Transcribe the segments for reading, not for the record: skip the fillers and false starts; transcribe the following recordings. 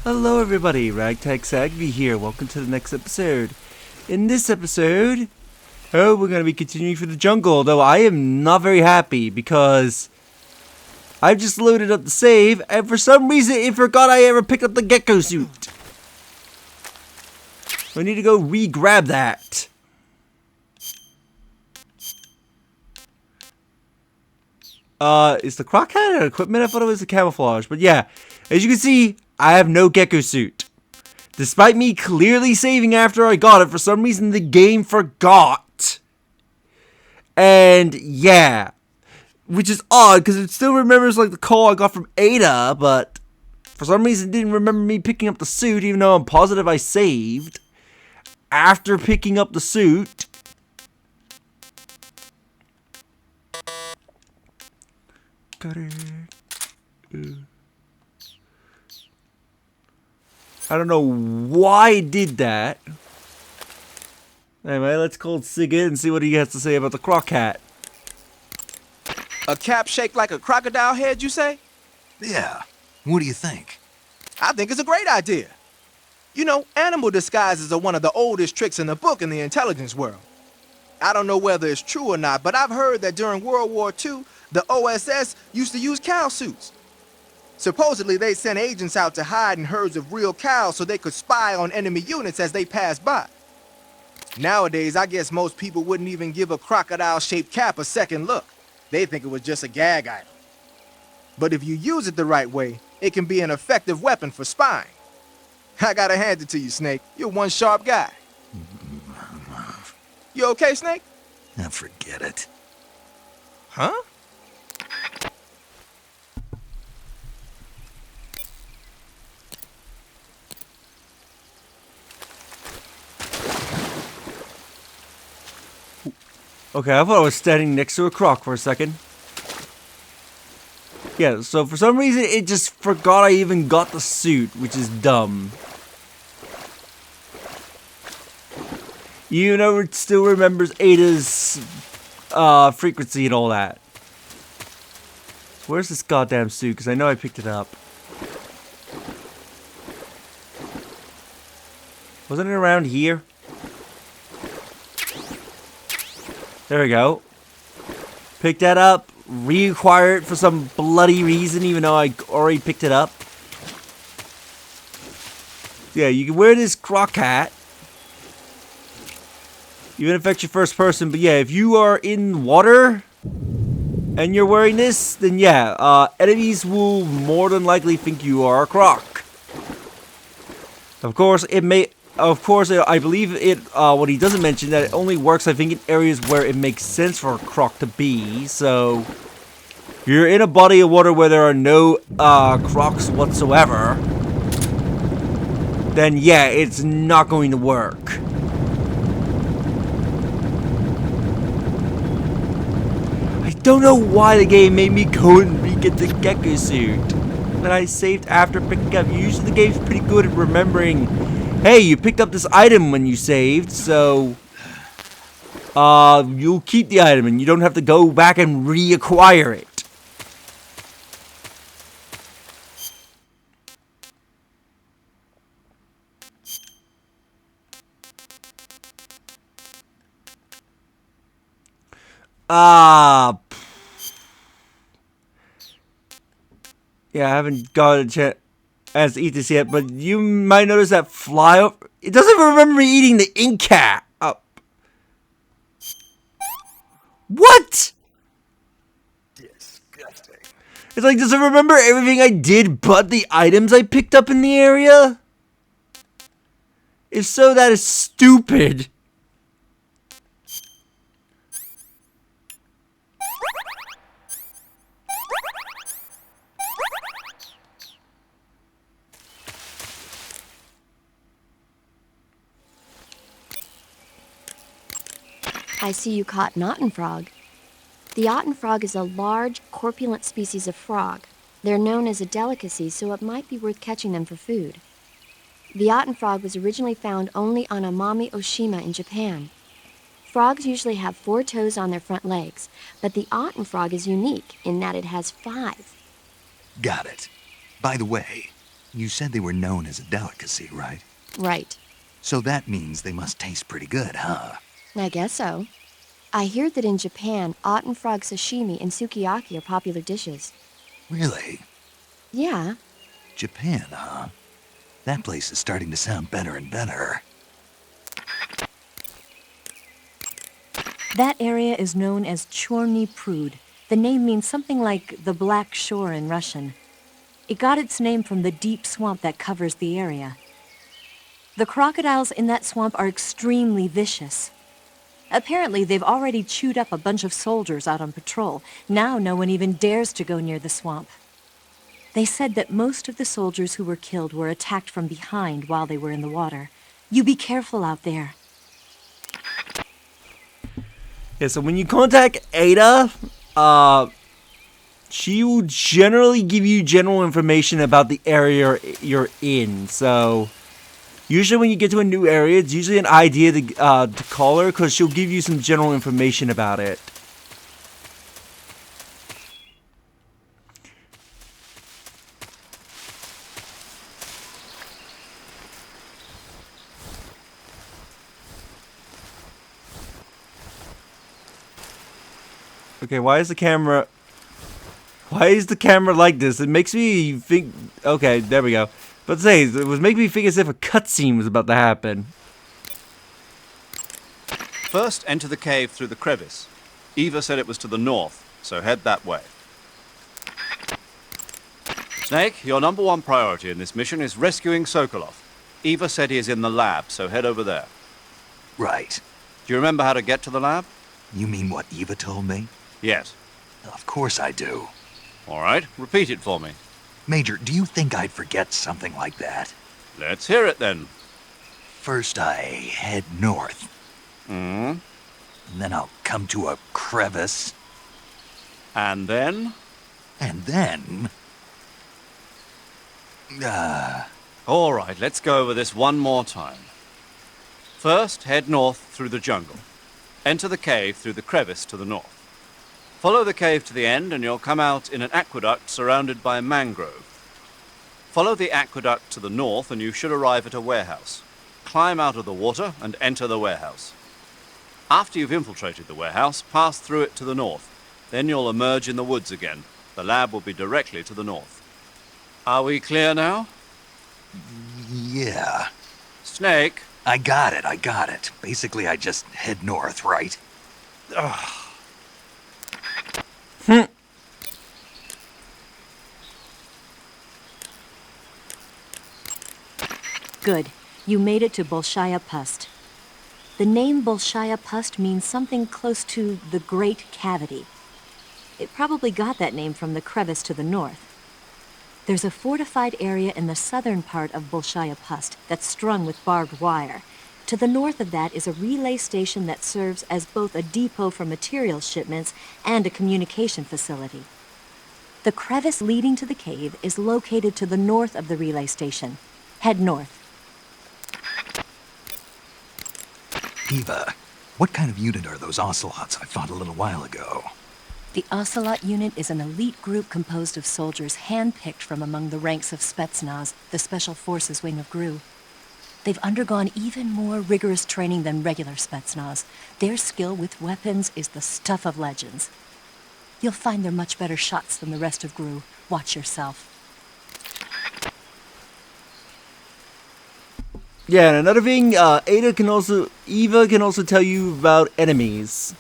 Hello everybody, Ragtag Sagvi here. Welcome to the next episode. In this episode, we're going to be continuing through the jungle, though I am not very happy because I've just loaded up the save and for some reason it forgot I ever picked up the gecko suit. I need to go re-grab that. Is the croc hat an equipment? I thought it was a camouflage, but yeah, as you can see, I have no gecko suit. Despite me clearly saving after I got it, for some reason the game forgot. And yeah, which is odd because it still remembers like the call I got from Ada, but for some reason it didn't remember me picking up the suit, even though I'm positive I saved after picking up the suit. Got it. I don't know why I did that. Anyway, let's call Sigurd and see what he has to say about the croc hat. A cap shaped like a crocodile head, you say? Yeah. What do you think? I think it's a great idea. You know, animal disguises are one of the oldest tricks in the book in the intelligence world. I don't know whether it's true or not, but I've heard that during World War II, the OSS used to use cow suits. Supposedly, they sent agents out to hide in herds of real cows so they could spy on enemy units as they passed by. Nowadays, I guess most people wouldn't even give a crocodile-shaped cap a second look. They think it was just a gag item. But if you use it the right way, it can be an effective weapon for spying. I gotta hand it to you, Snake. You're one sharp guy. You okay, Snake? Now forget it. Huh? Okay, I thought I was standing next to a croc for a second. Yeah, so for some reason it just forgot I even got the suit, which is dumb. You know, it still remembers Ada's frequency and all that. Where's this goddamn suit? Because I know I picked it up. Wasn't it around here? There we go. Pick that up. Reacquire it for some bloody reason, even though I already picked it up. Yeah, you can wear this croc hat. Even if it's your first person. But yeah, if you are in water and you're wearing this, then yeah, enemies will more than likely think you are a croc. Of course, I believe it, what he doesn't mention, that it only works, I think, in areas where it makes sense for a croc to be. So, if you're in a body of water where there are no, crocs whatsoever, then yeah, it's not going to work. I don't know why the game made me go and re-get the gecko suit that I saved after picking up. Usually the game's pretty good at remembering, hey, you picked up this item when you saved, so you'll keep the item and you don't have to go back and reacquire it. Yeah, I haven't got a chance to eat this yet, but you might notice that fly over. It doesn't remember me eating the ink cat. What? Disgusting. It's like, does it remember everything I did but the items I picked up in the area? If so, that is stupid. I see you caught an otten frog. The otten frog is a large, corpulent species of frog. They're known as a delicacy, so it might be worth catching them for food. The otten frog was originally found only on Amami Oshima in Japan. Frogs usually have 4 toes on their front legs, but the otten frog is unique in that it has 5. Got it. By the way, You said they were known as a delicacy, right? Right. So that means they must taste pretty good, huh? I guess so. I hear that in Japan, otten frog sashimi and sukiyaki are popular dishes. Really? Yeah. Japan, huh? That place is starting to sound better and better. That area is known as Chorny Prud. The name means something like the Black Shore in Russian. It got its name from the deep swamp that covers the area. The crocodiles in that swamp are extremely vicious. Apparently, they've already chewed up a bunch of soldiers out on patrol. Now no one even dares to go near the swamp. They said that most of the soldiers who were killed were attacked from behind while they were in the water. You be careful out there. Yeah, so when you contact Ada, she will generally give you general information about the area you're in. So usually when you get to a new area, it's usually an idea to call her, because she'll give you some general information about it. Okay, why is the camera like this? It makes me think. Okay, there we go. But say, it was making me think as if a cutscene was about to happen. First, enter the cave through the crevice. Eva said it was to the north, so head that way. Snake, your number one priority in this mission is rescuing Sokolov. Eva said he is in the lab, so head over there. Right. Do you remember how to get to the lab? You mean what Eva told me? Yes. Of course I do. All right, repeat it for me. Major, do you think I'd forget something like that? Let's hear it then. First I head north. Hmm? And then I'll come to a crevice. And then? And then... All right, let's go over this one more time. First, head north through the jungle. Enter the cave through the crevice to the north. Follow the cave to the end and you'll come out in an aqueduct surrounded by mangrove. Follow the aqueduct to the north and you should arrive at a warehouse. Climb out of the water and enter the warehouse. After you've infiltrated the warehouse, pass through it to the north. Then you'll emerge in the woods again. The lab will be directly to the north. Are we clear now? Yeah. Snake. I got it. Basically, I just head north, right? Good. You made it to Bolshaya Pust. The name Bolshaya Pust means something close to the Great Cavity. It probably got that name from the crevice to the north. There's a fortified area in the southern part of Bolshaya Pust that's strung with barbed wire. To the north of that is a relay station that serves as both a depot for material shipments and a communication facility. The crevice leading to the cave is located to the north of the relay station. Head north. Eva, what kind of unit are those ocelots I fought a little while ago? The Ocelot unit is an elite group composed of soldiers handpicked from among the ranks of Spetsnaz, the Special Forces wing of GRU. They've undergone even more rigorous training than regular Spetsnaz. Their skill with weapons is the stuff of legends. You'll find they're much better shots than the rest of GRU. Watch yourself. Yeah, and another thing, Eva can also tell you about enemies.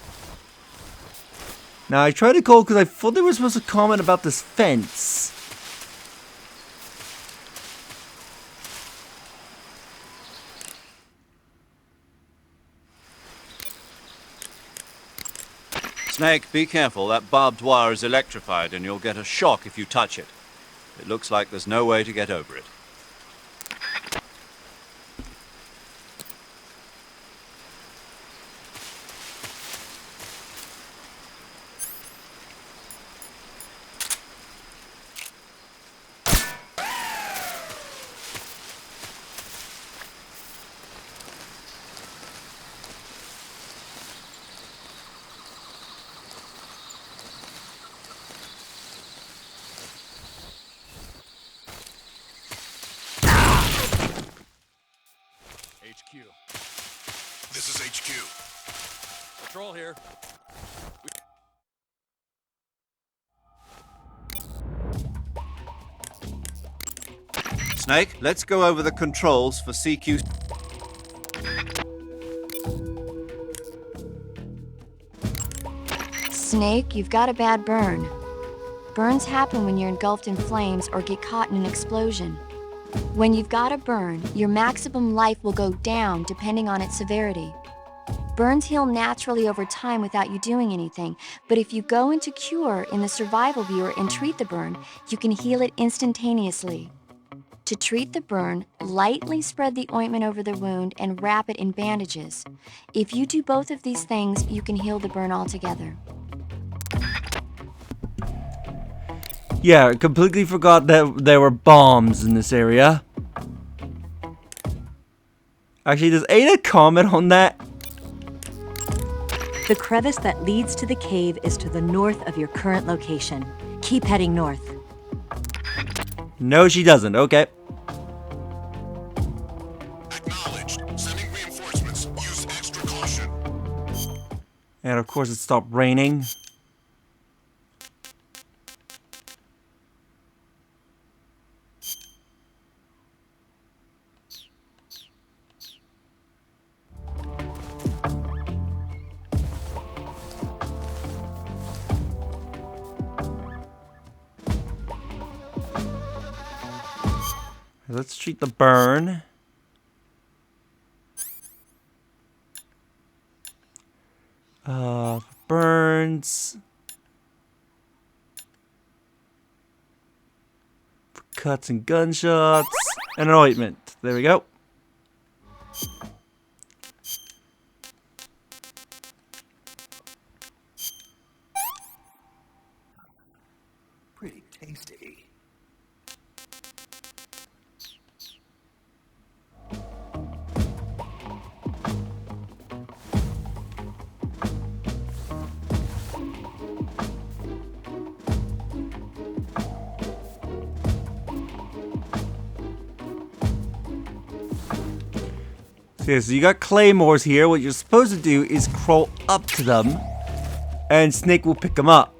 Now, I tried to call because I thought they were supposed to comment about this fence. Snake, be careful. That barbed wire is electrified and you'll get a shock if you touch it. It looks like there's no way to get over it. HQ. This is HQ. Patrol here. Snake, let's go over the controls for CQ. Snake, you've got a bad burn. Burns happen when you're engulfed in flames or get caught in an explosion. When you've got a burn, your maximum life will go down depending on its severity. Burns heal naturally over time without you doing anything, but if you go into cure in the survival viewer and treat the burn, you can heal it instantaneously. To treat the burn, lightly spread the ointment over the wound and wrap it in bandages. If you do both of these things, you can heal the burn altogether. Yeah, completely forgot that there were bombs in this area. Actually, does Ada comment on that? The crevice that leads to the cave is to the north of your current location. Keep heading north. No, she doesn't. Okay. Acknowledged. Sending reinforcements. Use extra caution. And of course, it stopped raining. Let's treat the burn. Burns. For cuts and gunshots. And an ointment. There we go. Pretty tasty. Okay, so you got claymores here. What you're supposed to do is crawl up to them, and Snake will pick them up.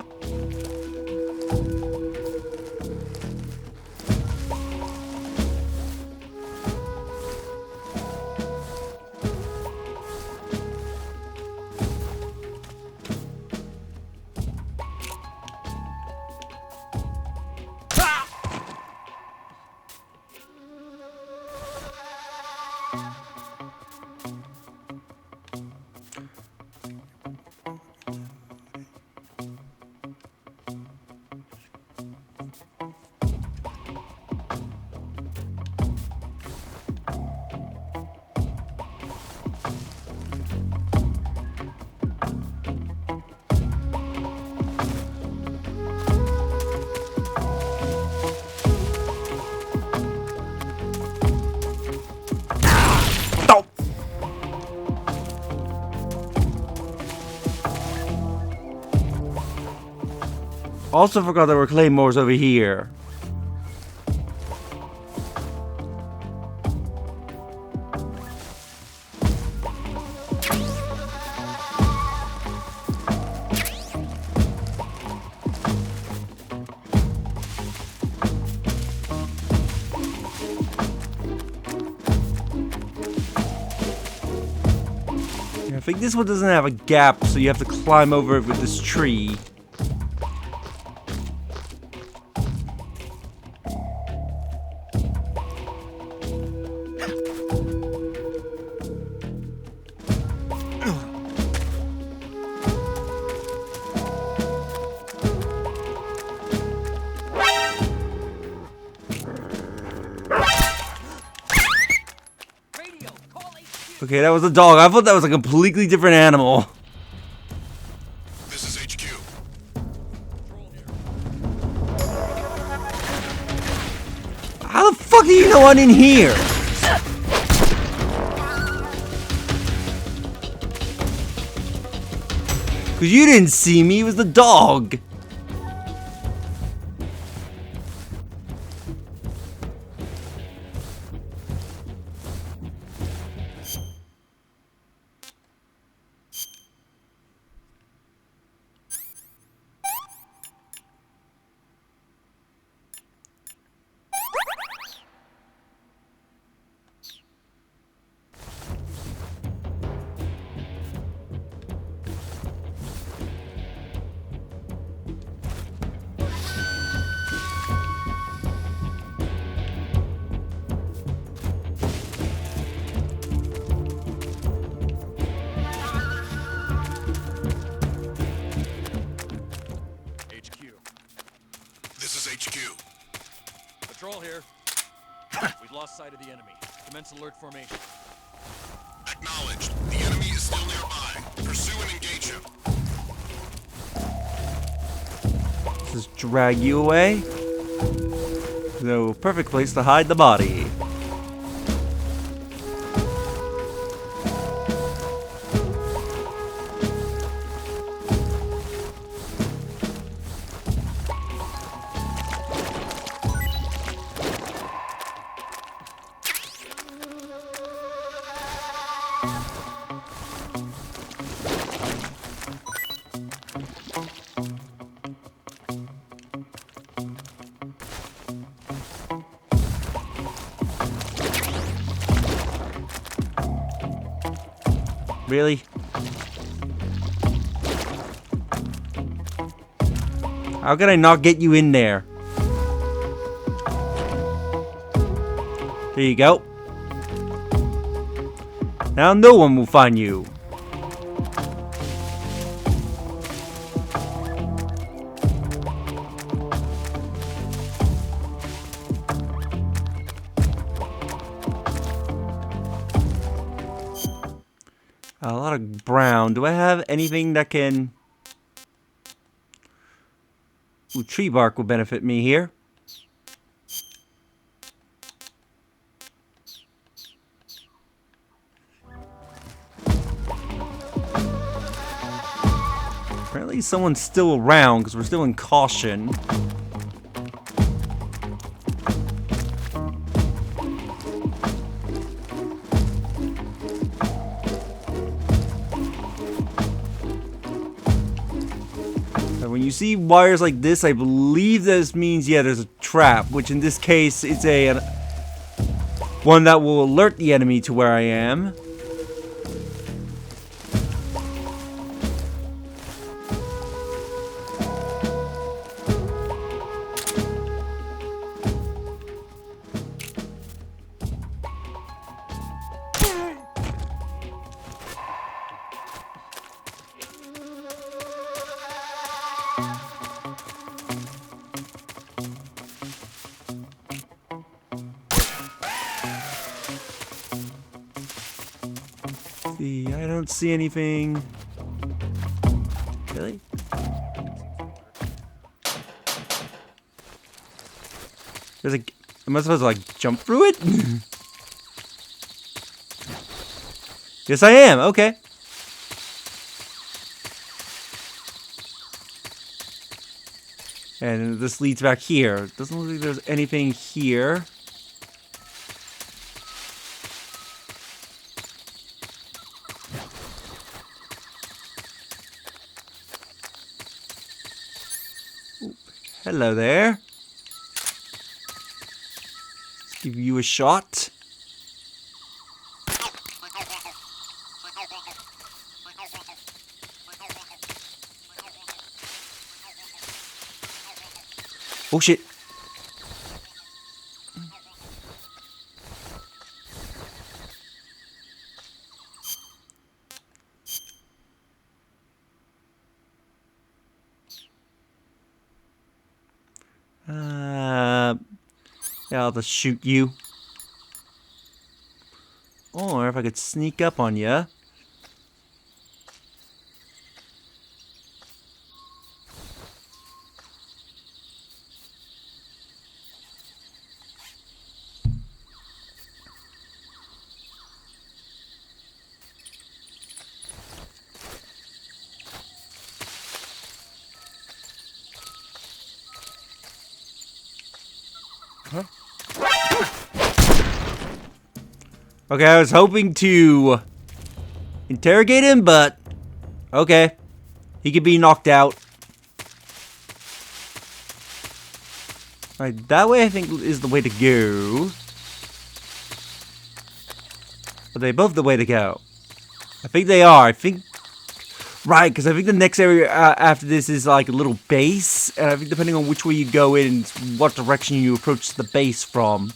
Also forgot there were claymores over here. I think this one doesn't have a gap, so you have to climb over it with this tree. Okay, that was a dog. I thought that was a completely different animal. This is HQ. How the fuck do you know I'm in here? Because you didn't see me, it was the dog. HQ. Patrol here. We've lost sight of the enemy. Commence alert formation. Acknowledged. The enemy is still nearby. Pursue and engage him. Just drag you away. So, perfect place to hide the body. Really? How can I not get you in there? There you go. Now no one will find you. A lot of brown. Do I have anything that can... Ooh, tree bark will benefit me here. Apparently someone's still around because we're still in caution. When you see wires like this, I believe this means, yeah, there's a trap, which in this case, it's a one that will alert the enemy to where I am. See, I don't see anything. Really? There's a... Am I supposed to, like, jump through it? Yes, I am. Okay. And this leads back here. Doesn't look like there's anything here. Hello there. Let's give you a shot. Oh shit. Yeah, I'll just shoot you. Or if I could sneak up on you. Okay, I was hoping to interrogate him, but okay. He could be knocked out. Alright, that way I think is the way to go. Are they both the way to go? I think they are. I think... Right, because I think the next area after this is like a little base. And I think depending on which way you go in, it's what direction you approach the base from.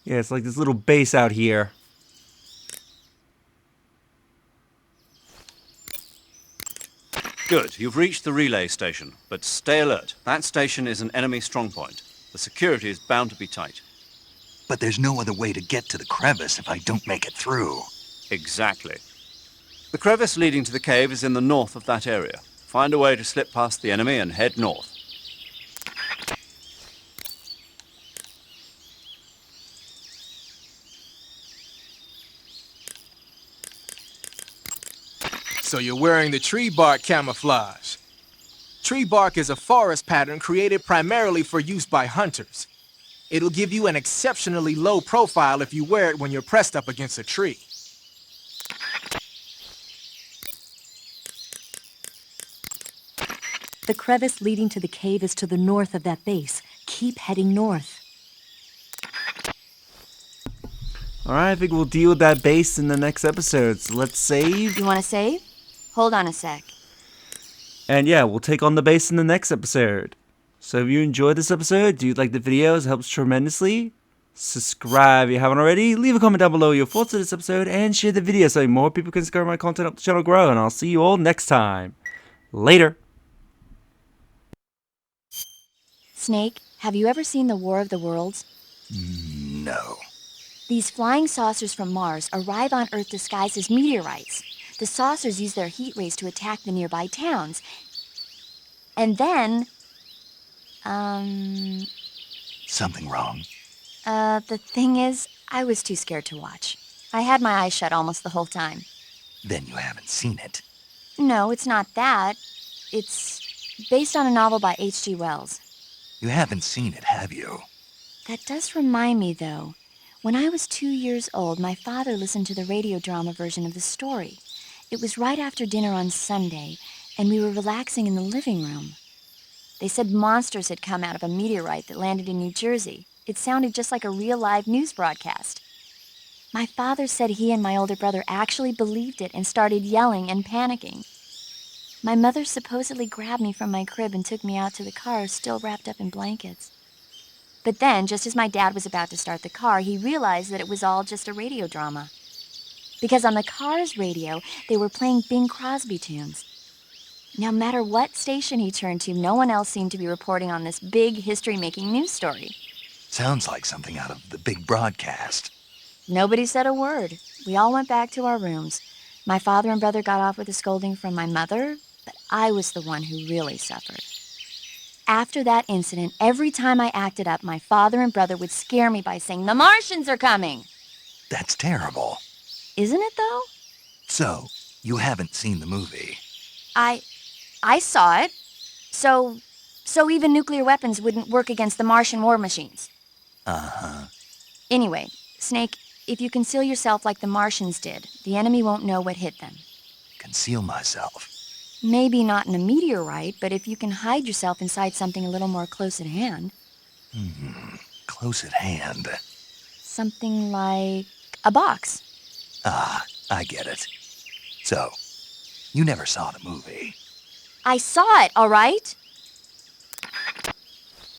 Yeah, it's like this little base out here. Good, you've reached the relay station, but stay alert. That station is an enemy strongpoint. The security is bound to be tight. But there's no other way to get to the crevice if I don't make it through. Exactly. The crevice leading to the cave is in the north of that area. Find a way to slip past the enemy and head north. So you're wearing the tree bark camouflage. Tree bark is a forest pattern created primarily for use by hunters. It'll give you an exceptionally low profile if you wear it when you're pressed up against a tree. The crevice leading to the cave is to the north of that base. Keep heading north. Alright, I think we'll deal with that base in the next episode. So let's save. You want to save? Hold on a sec. And yeah, we'll take on the base in the next episode. So if you enjoyed this episode, do you like the videos? It helps tremendously. Subscribe if you haven't already. Leave a comment down below your thoughts on this episode and share the video so more people can discover my content, help the channel grow. And I'll see you all next time. Later. Snake, have you ever seen the War of the Worlds? No. These flying saucers from Mars arrive on Earth disguised as meteorites. The saucers use their heat rays to attack the nearby towns. And then, Something wrong? the thing is, I was too scared to watch. I had my eyes shut almost the whole time. Then you haven't seen it. No, it's not that. It's based on a novel by H.G. Wells. You haven't seen it, have you? That does remind me, though. When I was 2 years old, my father listened to the radio drama version of the story. It was right after dinner on Sunday, and we were relaxing in the living room. They said monsters had come out of a meteorite that landed in New Jersey. It sounded just like a real live news broadcast. My father said he and my older brother actually believed it and started yelling and panicking. My mother supposedly grabbed me from my crib and took me out to the car, still wrapped up in blankets. But then, just as my dad was about to start the car, he realized that it was all just a radio drama. Because on the car's radio, they were playing Bing Crosby tunes. No matter what station he turned to, no one else seemed to be reporting on this big history-making news story. Sounds like something out of the big broadcast. Nobody said a word. We all went back to our rooms. My father and brother got off with a scolding from my mother, but I was the one who really suffered. After that incident, every time I acted up, my father and brother would scare me by saying, "The Martians are coming!" That's terrible. Isn't it, though? So, you haven't seen the movie? I saw it. So even nuclear weapons wouldn't work against the Martian war machines. Uh-huh. Anyway, Snake, if you conceal yourself like the Martians did, the enemy won't know what hit them. Conceal myself. Maybe not in a meteorite, but if you can hide yourself inside something a little more close at hand. Close at hand. Something like a box. Ah, I get it. So, you never saw the movie? I saw it, all right?